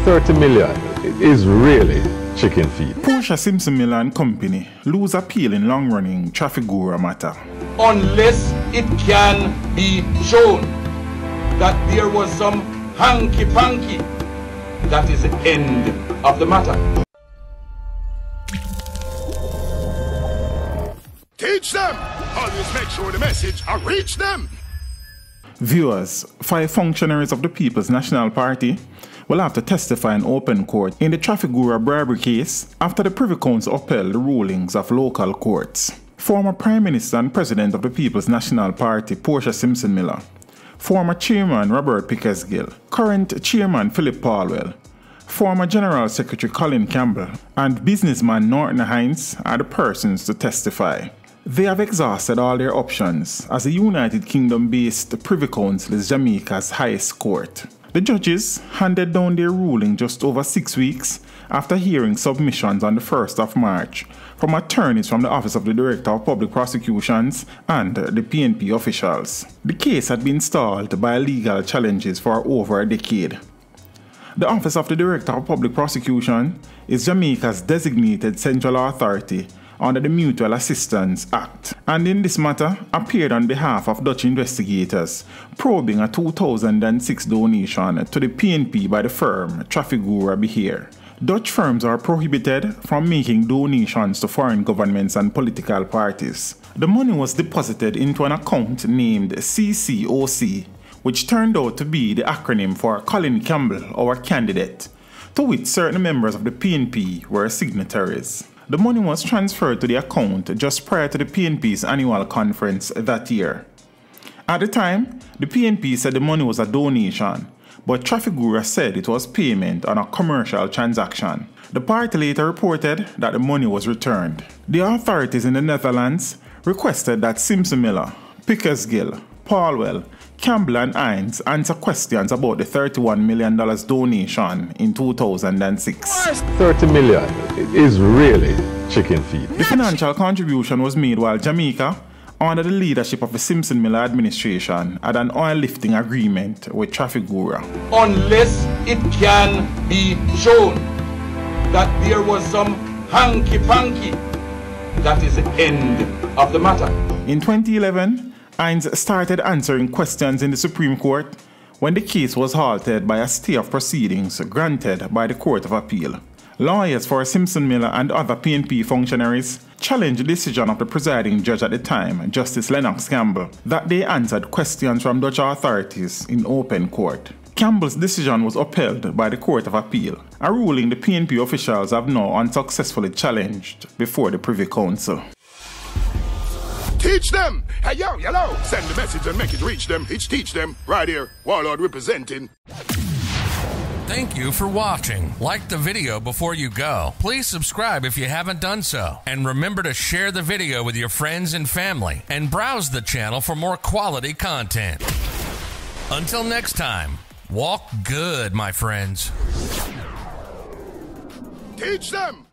30 million is really chicken feed. Portia Simpson Miller and Company lose appeal in long-running Trafigura matter. Unless it can be shown that there was some hanky-panky, that is the end of the matter. Teach them! Always make sure the message reach them! Viewers, 5 functionaries of the People's National Party will have to testify in open court in the Trafigura bribery case after the Privy Council upheld the rulings of local courts. Former Prime Minister and President of the People's National Party, Portia Simpson Miller, former Chairman Robert Pickersgill, current Chairman Philip Palwell, former General Secretary Colin Campbell, and businessman Norton Hines are the persons to testify. They have exhausted all their options as the United Kingdom-based Privy Council is Jamaica's highest court. The judges handed down their ruling just over 6 weeks after hearing submissions on the 1st of March from attorneys from the Office of the Director of Public Prosecutions and the PNP officials. The case had been stalled by legal challenges for over a decade. The Office of the Director of Public Prosecution is Jamaica's designated central authority under the Mutual Assistance Act, and in this matter appeared on behalf of Dutch investigators probing a 2006 donation to the PNP by the firm Trafigura Behar. Dutch firms are prohibited from making donations to foreign governments and political parties. The money was deposited into an account named CCOC, which turned out to be the acronym for Colin Campbell, our candidate, to which certain members of the PNP were signatories. The money was transferred to the account just prior to the PNP's annual conference that year. At the time, the PNP said the money was a donation, but Trafigura said it was payment on a commercial transaction. The party later reported that the money was returned. The authorities in the Netherlands requested that Simpson Miller, Pickersgill, Palwell, Campbell and Hines answer questions about the $31 million donation in 2006. 30 million is really chicken feed. The financial contribution was made while Jamaica, under the leadership of the Simpson Miller administration, had an oil lifting agreement with Trafigura. Unless it can be shown that there was some hanky-panky, that is the end of the matter. In 2011, Hines started answering questions in the Supreme Court when the case was halted by a stay of proceedings granted by the Court of Appeal. Lawyers for Simpson Miller and other PNP functionaries challenged the decision of the presiding judge at the time, Justice Lennox Campbell, that they answered questions from Dutch authorities in open court. Campbell's decision was upheld by the Court of Appeal, a ruling the PNP officials have now unsuccessfully challenged before the Privy Council. Teach them! Hey, yo, hello! Send the message and make it reach them. It's teach them. Right here, Warlord representing. Thank you for watching. Like the video before you go. Please subscribe if you haven't done so. And remember to share the video with your friends and family. And browse the channel for more quality content. Until next time, walk good, my friends. Teach them!